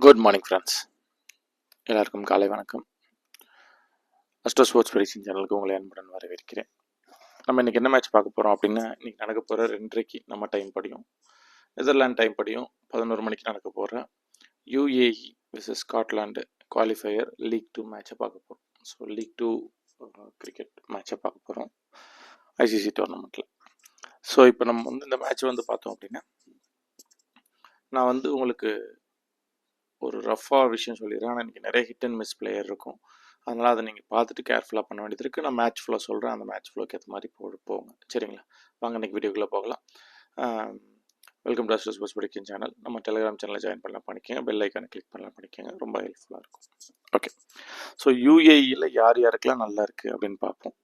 Good morning friends, எல்லாருக்கும் காலை வணக்கம். அஸ்ட்ரோ ஸ்போர்ட்ஸ் ப்ரெடிக்ஷன் சேனலுக்கு உங்களை அன்புடன் வரவேற்கிறேன். நம்ம இன்றைக்கி என்ன மேட்ச் பார்க்க போகிறோம் அப்படின்னா, இன்றைக்கி நடக்க போகிற 2:30 நம்ம டைம் படியும், நெதர்லாண்ட் டைம் படியும் 11 மணிக்கு நடக்க போகிற UAE vs Scotland qualifier league 2 மேட்சை பார்க்க போகிறோம். ஸோ லீக் 2 கிரிக்கெட் மேட்சை பார்க்க போகிறோம் ICC டோர்னமெண்ட்டில். ஸோ இப்போ நம்ம இந்த மேட்ச் பார்த்தோம் அப்படின்னா, நான் உங்களுக்கு ஒரு ரஃபாக விஷயம் சொல்லிடுறேன். ஆனால் இன்றைக்கி நிறைய ஹிட் அண்ட் மிஸ் பிளேயர் இருக்கும், அதனால் அதை நீங்கள் பார்த்துட்டு கேர்ஃபுல்லாக பண்ண வேண்டியது இருக்குது. நான் மேட்ச் ஃப்ளோ சொல்கிறேன், அந்த மேட்ச் ஃப்ளோக்கு ஏற்ற மாதிரி போங்க. சரிங்களா? வாங்க இன்றைக்கி வீடியோக்குள்ளே போகலாம். Welcome to astro sports prediction channel. நம்ம டெலிகிராம் சேனலில் ஜாயின் பண்ணலாம் பண்ணிக்கோங்க, பெல் ஐக்கானை கிளிக் பண்ணலாம் பண்ணிக்கோங்க, ரொம்ப ஹெல்ப்ஃபுல்லாக இருக்கும். ஓகே, ஸோ UAEயில் யார் யாருக்கெல்லாம் நல்லா இருக்குது அப்படின்னு பார்ப்போம்.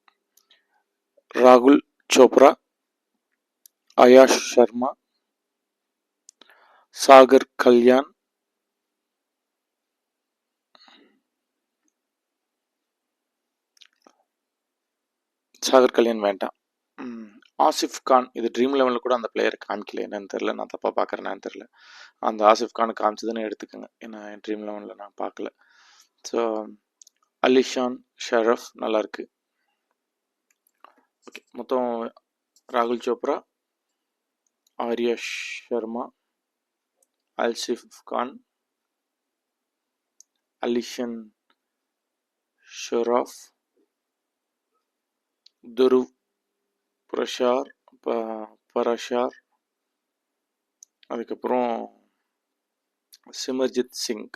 ராகுல் சோப்ரா, ஆயாஷ் சர்மா, சாகர் கல்யாண், வேண்டாம், ஆசிஃப் கான். இது ட்ரீம் லெவலில் கூட அந்த பிளேயர் காமிக்கல, என்னன்னு தெரில, நான் தப்பாக பார்க்குறேன்னு தெரில. அந்த ஆசிஃப் கான் காமிச்சதுன்னு எடுத்துக்கோங்க, ஏன்னா ட்ரீம் லெவலில் நான் பார்க்கல. ஸோ அலிஷான் ஷரஃப் நல்லாயிருக்கு. ஓகே, மொத்தம் ராகுல் சோப்ரா, ஆர்யா சர்மா, ஆசிஃப் கான், அலிஷன் ஷராஃப், துருவ் பரஷார், அதுக்கப்புறம் சிமர்ஜித் சிங்.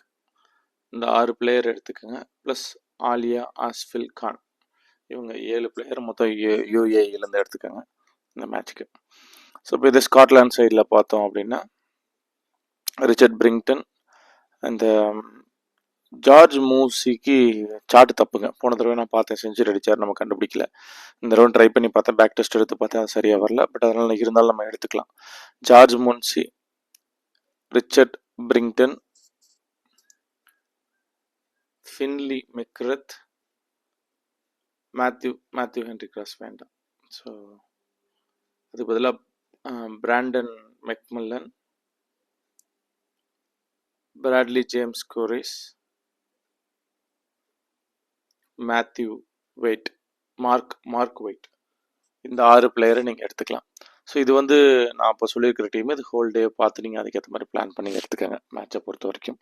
இந்த 6 பிளேயர் எடுத்துக்கோங்க, ப்ளஸ் ஆலியா ஆஸ்ஃபில் கான். இவங்க 7 பிளேயர் மொத்தம் UAEலேருந்து எடுத்துக்கோங்க இந்த மேட்ச்சுக்கு. ஸோ இப்போ இது ஸ்காட்லாண்ட் சைடில் பார்த்தோம் அப்படின்னா, ரிச்சர்ட் பிரிங்டன், அந்த ஜார்ஜ் மூசிக்கு சார்ட் தப்புங்க. போன தடவை நான் பார்த்தேன், செஞ்சுரி அடித்தார், நம்ம கண்டுபிடிக்கல. இந்த தடவை ட்ரை பண்ணி பார்த்தேன், பேக் டெஸ்ட் எடுத்து பார்த்தேன், அது சரியாக வரல. பட் அதனால் இருந்தாலும் நம்ம எடுத்துக்கலாம். George Munsey, Richard Berrington, Finlay McCreath, Matthew Henry Cross வேண்டாம். ஸோ அதுக்கு பதிலாக Brandon McMullen, Bradley James Currie, Matthew Watt, Mark Watt. இந்த 6 பிளேயரை நீங்கள் எடுத்துக்கலாம். ஸோ இது நான் இப்போ சொல்லியிருக்கிற டீம். இது ஹோல் டே பார்த்து நீங்கள் அதுக்கேற்ற மாதிரி பிளான் பண்ணி எடுத்துக்கோங்க மேட்சை பொறுத்த வரைக்கும்.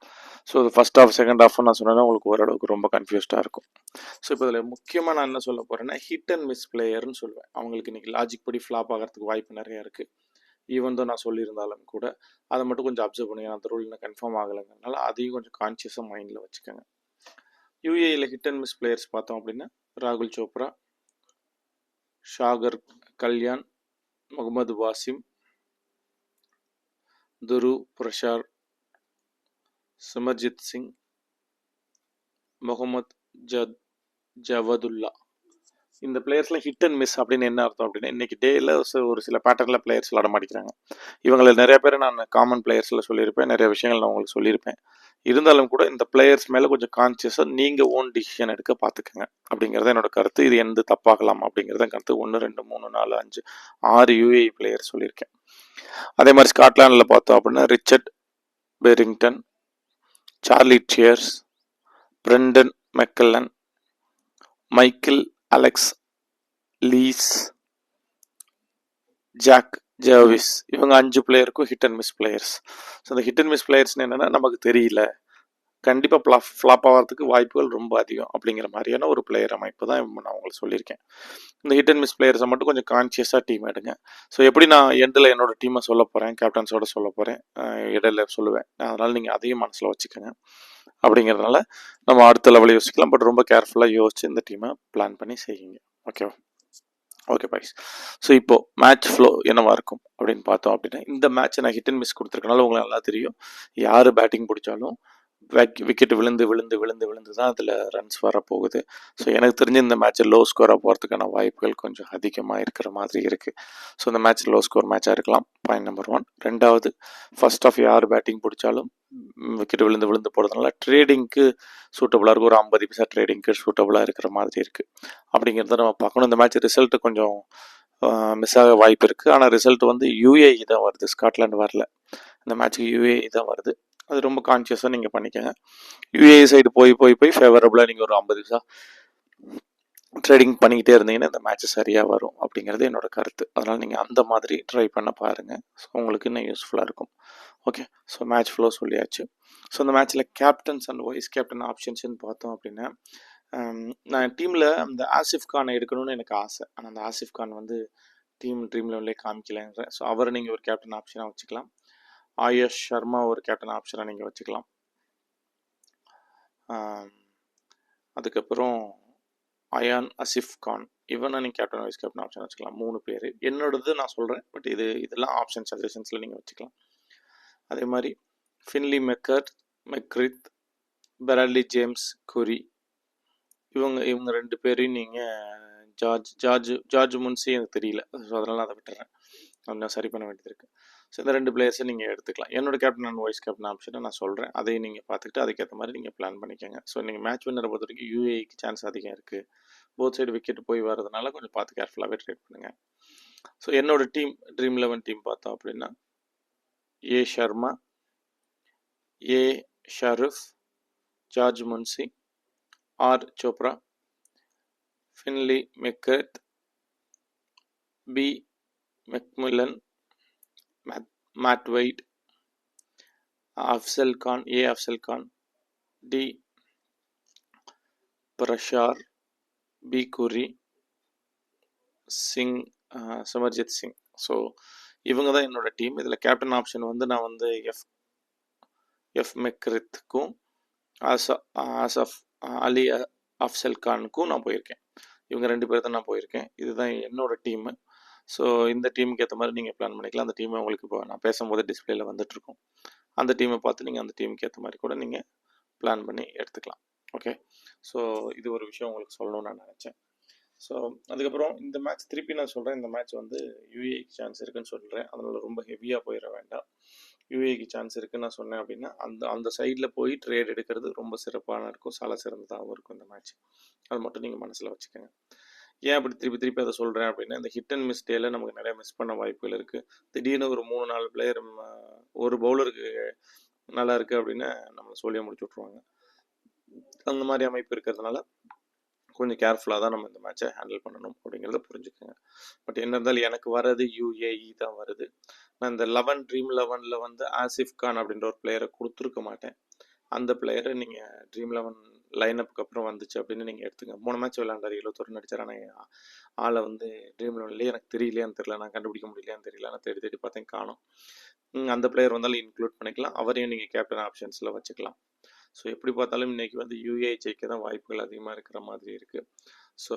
ஸோ இது ஃபர்ஸ்ட் ஹாஃப் செகண்ட் ஹாஃப் நான் சொன்னேன்னா உங்களுக்கு ஓரளவுக்கு ரொம்ப கன்ஃபியூஸ்டாக இருக்கும். ஸோ இப்போ இதில் முக்கியமாக நான் என்ன சொல்ல போகிறேன்னா, ஹிட் அண்ட் மிஸ் பிளேயர்னு சொல்லுவேன். அவங்களுக்கு இன்றைக்கி லாஜிக் படி ஃப்ளாப் ஆகிறதுக்கு வாய்ப்பு நிறையா இருக்குது. ஈவன் தான் நான் சொல்லியிருந்தாலும் கூட அதை மட்டும் கொஞ்சம் அப்சர்வ் பண்ணி, அந்த ரூல் இன்னும் கன்ஃபார்ம் ஆகலைங்கிறதுனால அதையும் கொஞ்சம் கான்சியஸாக மைண்டில் வச்சுக்கோங்க. UAEயில் ஹிட் அண்ட் மிஸ் பிளேயர்ஸ் பார்த்தோம் அப்படின்னா, ராகுல் சோப்ரா, சாகர் கல்யாண், முகமது வாசிம், துருவ் பரஷார், சிமர்ஜித் சிங், முகமது ஜவதுல்லா. இந்த பிளேயர்ஸ்லாம் ஹிட் அண்ட் மிஸ் அப்படின்னு என்ன அர்த்தம் அப்படின்னா, இன்னைக்கு டேயில் ஒரு சில பேட்டர்னில் பிளேயர்ஸ் விளாட மாட்டேங்கிறாங்க. இவங்களில் நிறைய பேர் நான் காமன் பிளேயர்ஸில் சொல்லியிருப்பேன், நிறைய விஷயங்கள் நான் உங்களுக்கு சொல்லியிருப்பேன். இருந்தாலும் கூட இந்த பிளேயர்ஸ் மேலே கொஞ்சம் கான்சியஸாக நீங்கள் ஓன் டிசிஷன் எடுக்க பார்த்துக்கங்க அப்படிங்கிறத என்னோட கருத்து. இது எந்த தப்பாகலாம் அப்படிங்கிறத கருத்து. 1 2 3 4 5 6 UAE பிளேயர் சொல்லியிருக்கேன். அதே மாதிரி ஸ்காட்லாண்டில் பார்த்தோம் அப்படின்னா, Richard Berrington, Charlie Sears, Brandon McMullen, Michael Alex Leask, Jack Jarvis. இவங்க 5 பிளேயருக்கும் hit and miss players. So இந்த ஹிட் அண்ட் மிஸ் பிளேயர்ஸ்னு என்னென்னா, நமக்கு தெரியல, கண்டிப்பாக ஃப்ளாப் ஆகிறதுக்கு வாய்ப்புகள் ரொம்ப அதிகம் அப்படிங்கிற மாதிரியான ஒரு பிளேயர் அமைப்பு தான் நான் உங்களுக்கு சொல்லியிருக்கேன். இந்த ஹிட் அண்ட் மிஸ் பிளேயர்ஸை மட்டும் கொஞ்சம் கான்சியஸாக டீம் எடுங்க. ஸோ எப்படி நான் எண்டில் என்னோட டீமை சொல்ல போகிறேன், கேப்டன்ஸோட சொல்ல போகிறேன், இடையில சொல்லுவேன், அதனால் நீங்கள் அதையும் மனசில் வச்சுக்கோங்க. அப்படிங்கிறதுனால நம்ம அடுத்த லெவலில் யோசிக்கலாம், பட் ரொம்ப கேர்ஃபுல்லாக யோசிச்சு இந்த டீமை பிளான் பண்ணி செய்யுங்க. ஓகேவா? Okay boys. ஸோ இப்போது மேட்ச் ஃப்ளோ என்னவா இருக்கும் அப்படின்னு பார்த்தோம் அப்படின்னா, இந்த மேட்ச்சை நான் ஹிட் அண்ட் மிஸ் கொடுத்துருக்கனால உங்களுக்கு நல்லா தெரியும், யார் பேட்டிங் பிடிச்சாலும் விக்கெட் விழுந்து தான் அதில் ரன்ஸ் வரப்போகுது. ஸோ எனக்கு தெரிஞ்சு இந்த மேட்ச்சை லோ ஸ்கோராக போகிறதுக்கான வாய்ப்புகள் கொஞ்சம் அதிகமாக இருக்கிற மாதிரி இருக்குது. ஸோ இந்த மேட்ச் லோ ஸ்கோர் மேட்சாக இருக்கலாம். Point number 1. 2வது, ஃபர்ஸ்ட் ஆஃப் யார் பேட்டிங் பிடிச்சாலும் விக்கெட் விழுந்து போகிறதுனால ட்ரேடிங்க்கு சூட்டபுளாக இருக்கும். ஒரு 50% ட்ரேடிங்க்கு சூட்டபுளாக இருக்கிற மாதிரி இருக்குது. அப்படிங்கிறத நம்ம பார்க்கணும். இந்த மேட்ச் ரிசல்ட்டு கொஞ்சம் மிஸ் ஆக வாய்ப்பு இருக்குது. ஆனால் ரிசல்ட் UAE தான் வருது, ஸ்காட்லாண்டு வரல. இந்த மேட்ச்சுக்கு UAE தான் வருது. அது ரொம்ப கான்ஷியஸாக நீங்கள் பண்ணிக்கோங்க. யூஏஇ சைடு போய் ஃபேவரபுளாக நீங்கள் ஒரு 50 பைசா ட்ரேடிங் பண்ணிக்கிட்டே இருந்தீங்கன்னா இந்த மேட்ச் சரியாக வரும் அப்படிங்கிறது என்னோட கருத்து. அதனால் நீங்கள் அந்த மாதிரி ட்ரை பண்ண பாருங்கள். ஸோ உங்களுக்கு இன்னும் யூஸ்ஃபுல்லாக இருக்கும். ஓகே, ஸோ மேட்ச் ஃப்ளோ சொல்லியாச்சு. ஸோ இந்த மேட்ச்சில் கேப்டன்ஸ் அண்ட் வைஸ் கேப்டன் ஆப்ஷன்ஸ்ன்னு பார்த்தோம் அப்படின்னா, நான் டீமில் அந்த ஆசிஃப் கானை எடுக்கணும்னு எனக்கு ஆசை. ஆனால் அந்த ஆசிஃப் கான் வந்து ட்ரீம் லெவல்லே காமிக்கலைன்றேன். ஸோ அவரை நீங்கள் ஒரு கேப்டன் ஆப்ஷனாக வச்சுக்கலாம். ஆயுஷ் சர்மா ஒரு கேப்டன் ஆப்ஷனாக நீங்கள் வச்சுக்கலாம். அதுக்கப்புறம் அயான் அசிஃப் கான் இவனை நீங்கள் கேப்டன் வைஸ் கேப்டன் ஆப்ஷன் வச்சுக்கலாம். 3 பேர் என்னோடது நான் சொல்கிறேன். பட் இதெல்லாம் ஆப்ஷன் சஜஷன்ஸில் நீங்கள் வச்சுக்கலாம். அதே மாதிரி ஃபின்லி மெக்ரித், பெராட்லி ஜேம்ஸ், குரி இவங்க 2 பேரையும் நீங்கள் ஜார்ஜ் முன்சி எனக்கு தெரியல. ஸோ அதனால் அதை விட்டுறேன். நான் சரி பண்ண வேண்டியது இருக்குது. ஸோ இந்த 2 பிளேயர்ஸை நீங்கள் எடுத்துக்கலாம். என்னோட கேப்டன் அண்ட் வைஸ் கேப்டன் ஆப்ஷனை நான் சொல்கிறேன். அதையும் நீங்கள் பார்த்துக்கிட்டு அதுக்கேற்ற மாதிரி நீங்கள் பிளான் பண்ணிக்கோங்க. ஸோ நீங்கள் மேட்ச் வின்னரை பொறுத்த வரைக்கும் யூஏஇக்கு சான்ஸ் அதிகம் இருக்குது. போத் சைடு விக்கெட் போய் வரதுனால கொஞ்சம் பார்த்து கேர்ஃபுல்லாகவே ட்ரேட் பண்ணுங்கள். ஸோ என்னோட டீம் ட்ரீம் 11 டீம் பார்த்தோம் அப்படின்னா A Sharma, A Sharif, George Munsey, R Chopra, Finlay McCreath, B McMullen, Matt Watt, Afzal Khan, D Prashar, B Currie, Singh, Simarjit Singh. So இவங்க தான் என்னோட டீம். இதில் கேப்டன் ஆப்ஷன் வந்து நான் வந்து எஃப் மெக்ரித்துக்கும் ஆசஃப் அலி அஃப்சல் கானுக்கும் நான் போயிருக்கேன். இவங்க 2 பேர் தான் நான் போயிருக்கேன். இதுதான் என்னோட டீமு. ஸோ இந்த டீமுக்கு ஏற்ற மாதிரி நீங்கள் பிளான் பண்ணிக்கலாம். அந்த டீமை உங்களுக்கு இப்போ நான் பேசும்போது டிஸ்பிளேல வந்துட்டுருக்கோம். அந்த டீமை பார்த்து நீங்கள் அந்த டீமுக்கு ஏற்ற மாதிரி கூட நீங்கள் பிளான் பண்ணி எடுத்துக்கலாம். ஓகே, ஸோ இது ஒரு விஷயம் உங்களுக்கு சொல்லணும்னு நான் நினச்சேன். ஸோ அதுக்கப்புறம் இந்த மேட்ச் திருப்பி நான் சொல்கிறேன். இந்த மேட்ச் வந்து யூஏஇக்கு சான்ஸ் இருக்குன்னு சொல்கிறேன். அதனால் ரொம்ப ஹெவியாக போயிட வேண்டாம். யூஏஇக்கு சான்ஸ் இருக்குன்னு நான் சொன்னேன் அப்படின்னா அந்த சைடில் போய் ட்ரேட் எடுக்கிறது ரொம்ப சிறப்பான இருக்கும், சால சிறந்ததாகவும் இருக்கும் இந்த மேட்ச். அது மட்டும் நீங்கள் மனசில் வச்சுக்கோங்க. ஏன் அப்படி திருப்பி அதை சொல்கிறேன் அப்படின்னா, இந்த ஹிட் அண்ட் மிஸ் டேல நமக்கு நிறைய மிஸ் பண்ண வாய்ப்புகள் இருக்குது. திடீர்னு ஒரு 3-4 பிளேயர் ஒரு பவுலருக்கு நல்லா இருக்குது அப்படின்னு நம்மளை சொல்லியே முடிச்சு விட்ருவாங்க. அந்த மாதிரி அமைப்பு இருக்கிறதுனால கொஞ்சம் கேர்ஃபுல்லாக தான் நம்ம இந்த மேட்சை ஹேண்டில் பண்ணணும் அப்படிங்கிறத புரிஞ்சுக்கோங்க. பட் என்ன இருந்தாலும் எனக்கு வர்றது யூஏஇ தான் வருது. நான் இந்த ட்ரீம் 11 வந்து ஆசிஃப் கான் அப்படின்ற ஒரு பிளேயரை கொடுத்துருக்க மாட்டேன். அந்த பிளேயரை நீங்கள் ட்ரீம் 11 லைனப்புக்கு அப்புறம் வந்துச்சு அப்படின்னு நீங்கள் எடுத்துங்க. 3 மேட்ச் விளையாண்டார், 71 அடிச்சார். ஆனால் ஆளை வந்து ட்ரீம் 11 எனக்கு தெரியலையான்னு தெரியல, நான் கண்டுபிடிக்க முடியலையான்னு தெரியல, நான் தேடி பார்த்தேன் காணும். அந்த பிளேயர் வந்தாலும் இன்க்ளூட் பண்ணிக்கலாம். அவரையும் நீங்கள் கேப்டன் ஆப்ஷன்ஸில் வச்சுக்கலாம். ஸோ எப்படி பார்த்தாலும் இன்றைக்கி வந்து யூஏஇ ஜெயிக்க தான் வாய்ப்புகள் அதிகமாக இருக்கிற மாதிரி இருக்குது. ஸோ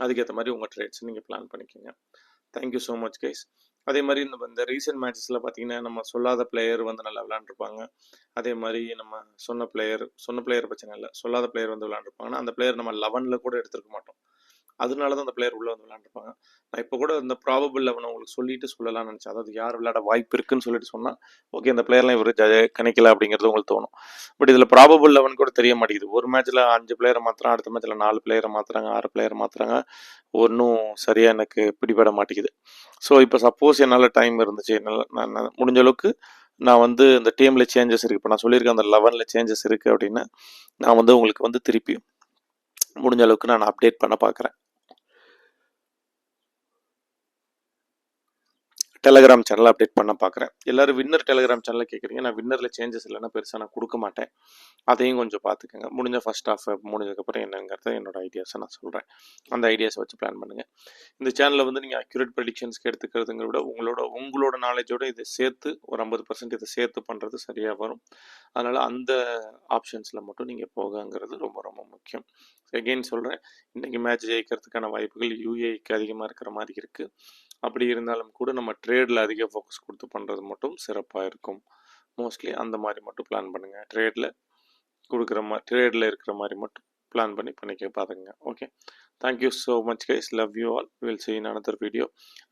அதுக்கேற்ற மாதிரி உங்கள் ட்ரேட்ஸ் நீங்கள் பிளான் பண்ணிக்கோங்க. Thank you so much guys. அதே மாதிரி இந்த ரீசெண்ட் மேட்சஸில் பார்த்தீங்கன்னா நம்ம சொல்லாத பிளேயர் வந்து நல்லா விளையாண்டுருப்பாங்க. அதே மாதிரி நம்ம சொன்ன பிளேயர் பிரச்சனை இல்லை, சொல்லாத பிளேயர் வந்து விளையாண்டுருப்பாங்கன்னா அந்த பிளேயர் நம்ம 11 கூட எடுத்துருக்க மாட்டோம். அதனால தான் அந்த பிளேயர் உள்ளே வந்து விளையாண்டுருப்பாங்க. நான் இப்போ கூட இந்த ப்ராபபிள் 11 உங்களுக்கு சொல்லிட்டு சொல்லலாம்னு நினச்சேன். அதாவது யார் விளையாட வாய்ப்பு இருக்குன்னு சொல்லிட்டு சொன்னால் ஓகே இந்த பிளேயர்லாம் இவர் கணிக்கல அப்படிங்கிறது உங்களுக்கு தோணும். பட் இதில் ப்ராபபிள் 11 கூட தெரிய மாட்டேங்குது. ஒரு மேட்ச்சில் 5 பிளேயரை மாற்றுறாங்க, அடுத்த மேட்ச்சில் 4 பிளேயரை மாற்றுறாங்க, 6 பிளேயரை மாற்றுறாங்க. ஒன்றும் சரியாக எனக்கு பிடிபட மாட்டேங்குது. ஸோ இப்போ சப்போஸ் என்னால் டைம் இருந்துச்சு, நான் முடிஞ்ச அளவுக்கு நான் வந்து இந்த டீமில் சேஞ்சஸ் இருக்குது. இப்போ நான் சொல்லியிருக்கேன் அந்த 11 சேஞ்சஸ் இருக்குது அப்படின்னா நான் வந்து உங்களுக்கு வந்து திருப்பி முடிஞ்ச அளவுக்கு நான் அப்டேட் பண்ண பார்க்குறேன். டெலகிராம் சேனல் அப்டேட் பண்ண பார்க்குறேன். எல்லோரும் வின்னர் டெலகிராம் சேனலில் கேட்குறீங்க. நான் வின்னரில் சேஞ்சஸ் இல்லைன்னா பெருசாக நான் கொடுக்க மாட்டேன். அதையும் கொஞ்சம் பார்த்துக்கோங்க. முடிஞ்ச ஃபர்ஸ்ட் ஹாஃப் முடிஞ்சதுக்கப்புறம் என்னங்கிறத என்னோட ஐடியாஸை நான் சொல்கிறேன். அந்த ஐடியாஸை வச்சு பிளான் பண்ணுங்கள். இந்த சேனலில் வந்து நீங்கள் அக்யூரேட் ப்ரெடிக்ஷன்ஸ்க்கு எடுத்துக்கிறதுங்க விட உங்களோட நாலேஜோடு இதை சேர்த்து ஒரு 50% இதை சேர்த்து பண்ணுறது சரியாக வரும். அதனால் அந்த ஆப்ஷன்ஸில் மட்டும் நீங்கள் போகங்கிறது ரொம்ப ரொம்ப முக்கியம். எகெயின் சொல்கிறேன், இன்றைக்கி மேட்ச் ஜெயிக்கிறதுக்கான வாய்ப்புகள் யூஏஇக்கு அதிகமாக இருக்கிற மாதிரி இருக்குது. அப்படி இருந்தாலும் கூட நம்ம ட்ரேடில் அதிக ஃபோக்கஸ் கொடுத்து பண்ணுறது மட்டும் சிறப்பாக இருக்கும். மோஸ்ட்லி அந்த மாதிரி மட்டும் பிளான் பண்ணுங்கள். ட்ரேடில் இருக்கிற மாதிரி மட்டும் பிளான் பண்ணிக்க பாருங்க. Okay, thank you so much guys. Love you all. Will see in another video.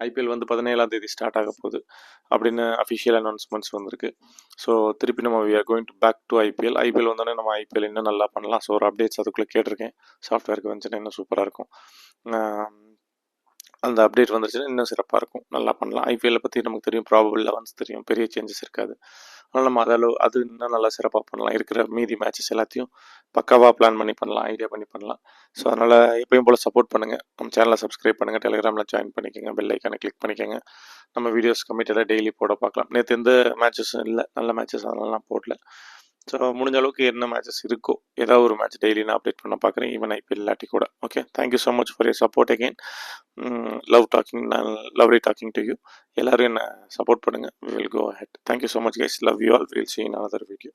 IPL வந்து 17ஆம் தேதி ஸ்டார்ட் ஆக போகுது அப்படின்னு அஃபிஷியல் அனௌன்ஸ்மெண்ட்ஸ் வந்திருக்கு. ஸோ திருப்பி நம்ம we are going to back to IPL வந்தோடனே நம்ம ஐபிஎல் இன்னும் நல்லா பண்ணலாம். ஸோ ஒரு அப்டேட்ஸ் அதுக்குள்ளே கேட்டிருக்கேன். சாஃப்ட்வேருக்கு வந்துச்சுன்னா இன்னும் சூப்பராக இருக்கும். அந்த அப்டேட் வந்துருச்சுன்னா இன்னும் சிறப்பாக இருக்கும், நல்லா பண்ணலாம். ஐபிஎல்லை பற்றி நமக்கு தெரியும், ப்ராபபிள் 11 தெரியும், பெரிய சேஞ்சஸ் இருக்காது. அதனால் நம்ம அது இன்னும் நல்லா சிறப்பாக பண்ணலாம். இருக்கிற மீதி மேட்சஸ் எல்லாத்தையும் பக்காவாக பிளான் பண்ணி பண்ணலாம், ஐடியா பண்ணி பண்ணலாம். ஸோ அதனால் எப்பயும் போல் சப்போர்ட் பண்ணுங்கள். நம்ம சேனலை சப்ஸ்கிரைப் பண்ணுங்கள், டெலிகிராமில் ஜாயின் பண்ணிக்கோங்க, பெல் ஐக்கானை கிளிக் பண்ணிக்கோங்க. நம்ம வீடியோஸ் கமிட்டடாக டெய்லி போட பார்க்கலாம். நேற்று எந்த மேட்சஸும் இல்லை, நல்ல மேட்சஸ் அதெல்லாம் போடல. ஸோ முடிஞ்ச அளவுக்கு என்ன மேட்சஸ் இருக்கோ ஏதாவது ஒரு மேட்ச் டெய்லி நான் அப்டேட் பண்ண பார்க்குறேன், ஈவன் ஐபிஎல் இல்லாட்டி கூட. Okay, thank you so much for your support again. Lovely talking to you. எல்லோரும் என்ன சப்போர்ட் பண்ணுங்கள். We will go ahead. Thank you so much guys. Love you all. Will see in another video.